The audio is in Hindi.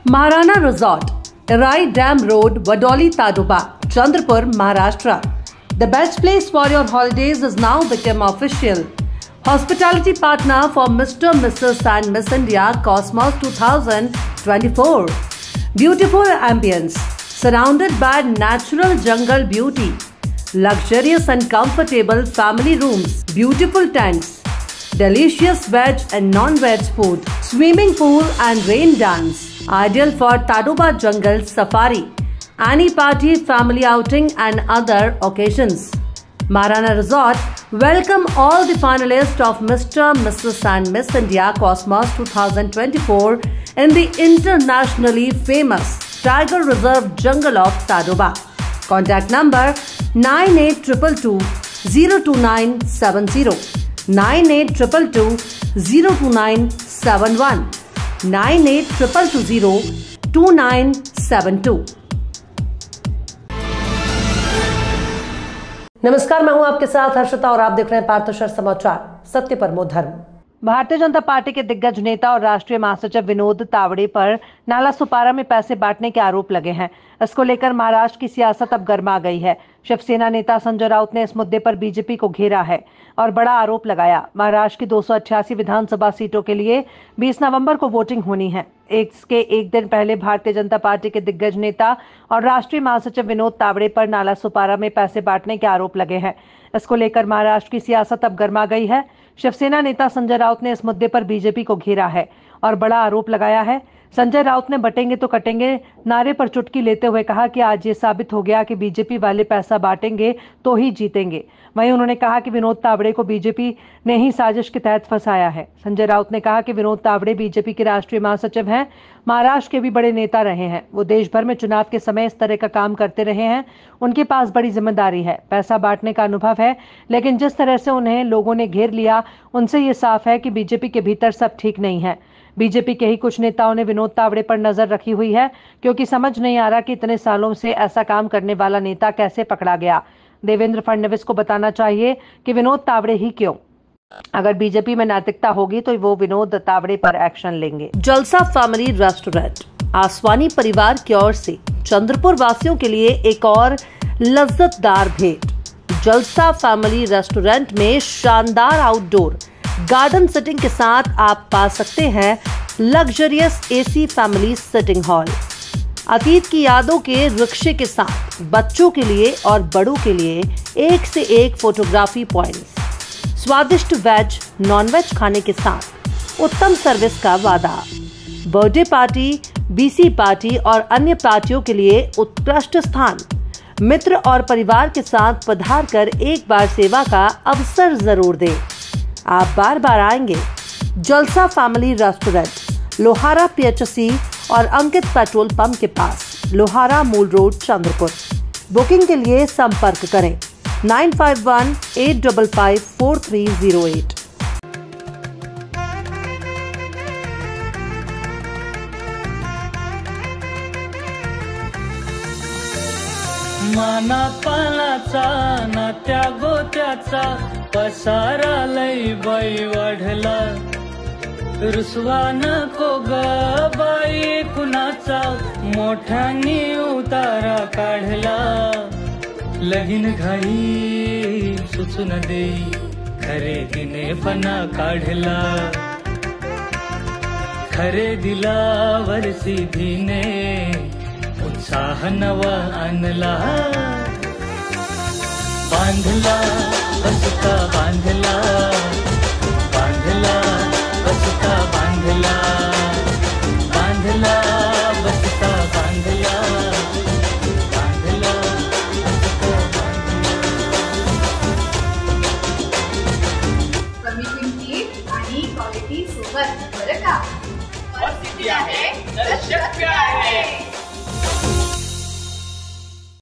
Maharana Resort, Rai Dam Road, Vadoli Tadoba, Chandrapur, Maharashtra. The best place for your holidays has now become official. Hospitality partner for Mr., Mrs. and Miss India Cosmos 2024. Beautiful ambience, surrounded by natural jungle beauty. Luxurious and comfortable family rooms, beautiful tents, delicious veg and non-veg food, swimming pool and rain dance. Ideal for Tadoba Jungle Safari, any party, family outing and other occasions. Maharana Resort welcome all the finalists of Mr., Mrs. and Miss India Cosmos 2024 in the internationally famous Tiger Reserve Jungle of Tadoba. Contact number 9822202970, 9822202971, 9822202972. नमस्कार, मैं हूं आपके साथ हर्षिता और आप देख रहे हैं पार्थशर समाचार, सत्य परमो धर्म। भारतीय जनता पार्टी के दिग्गज नेता और राष्ट्रीय महासचिव विनोद तावड़े पर नाला सुपारा में पैसे बांटने के आरोप लगे हैं। इसको लेकर महाराष्ट्र की सियासत अब गर्मा गई है। शिवसेना नेता संजय राउत ने इस मुद्दे पर बीजेपी को घेरा है और बड़ा आरोप लगाया। महाराष्ट्र की 288 विधानसभा सीटों के लिए 20 नवंबर को वोटिंग होनी है। इसके एक दिन पहले भारतीय जनता पार्टी के दिग्गज नेता और राष्ट्रीय महासचिव विनोद तावड़े पर नाला सुपारा में पैसे बांटने के आरोप लगे हैं। इसको लेकर महाराष्ट्र की सियासत अब गर्मा गई है। शिवसेना नेता संजय राउत ने इस मुद्दे पर बीजेपी को घेरा है और बड़ा आरोप लगाया है। संजय राउत ने बटेंगे तो कटेंगे नारे पर चुटकी लेते हुए कहा कि आज ये साबित हो गया कि बीजेपी वाले पैसा बांटेंगे तो ही जीतेंगे। वहीं उन्होंने कहा कि विनोद तावड़े को बीजेपी ने ही साजिश के तहत फंसाया है। संजय राउत ने कहा कि विनोद तावड़े बीजेपी के राष्ट्रीय महासचिव हैं, महाराष्ट्र के भी बड़े नेता रहे हैं। वो देश भर में चुनाव के समय इस तरह का काम करते रहे हैं। उनके पास बड़ी जिम्मेदारी है, पैसा बांटने का अनुभव है, लेकिन जिस तरह से उन्हें लोगों ने घेर लिया उनसे ये साफ है कि बीजेपी के भीतर सब ठीक नहीं है। बीजेपी के ही कुछ नेताओं ने विनोद तावड़े पर नजर रखी हुई है, क्योंकि समझ नहीं आ रहा कि इतने सालों से ऐसा काम करने वाला नेता कैसे पकड़ा गया। देवेंद्र फडणवीस को बताना चाहिए कि विनोद तावड़े ही क्यों। अगर बीजेपी में नैतिकता होगी तो वो विनोद तावड़े पर एक्शन लेंगे। जलसा फैमिली रेस्टोरेंट आसवानी परिवार की ओर से चंद्रपुर वासियों के लिए एक और लज्जतदार भेंट। जलसा फैमिली रेस्टोरेंट में शानदार आउटडोर गार्डन सेटिंग के साथ आप पा सकते हैं luxurious AC family sitting hall. अतीत की यादों के रिक्शे के साथ बच्चों के लिए और बड़ों के लिए एक से एक फोटोग्राफी पॉइंट्स, स्वादिष्ट वेज नॉन वेज खाने के साथ उत्तम सर्विस का वादा, बर्थडे पार्टी, बीसी पार्टी और अन्य पार्टियों के लिए उत्कृष्ट स्थान। मित्र और परिवार के साथ पधार कर एक बार सेवा का अवसर जरूर दें। आप बार बार आएंगे। जलसा फैमिली रेस्टोरेंट, लोहारा PHC और अंकित पेट्रोल पंप के पास, लोहारा मूल रोड, चंद्रपुर। बुकिंग के लिए संपर्क करें 9518554308। माना पानाचा नात्या गोत्याचा पसारा लई बाई वाढला, रुसवा नको ग बाई कुणाचा, मोठ्यानी उतारा काढला। लगीन घाई सुचून देई, खरेदीने पणा काढला, खरेदीला वरसी धीने उत्साह नवा आणला। बांधला बसता बांधला, बांधला बसता बांधला, बांधला बसता बांधला, बांधला बसता बांधला। कमी किमतीत आणि क्वालिटी सोबत बरं का? और सिटी आहे तर शक्य आहे।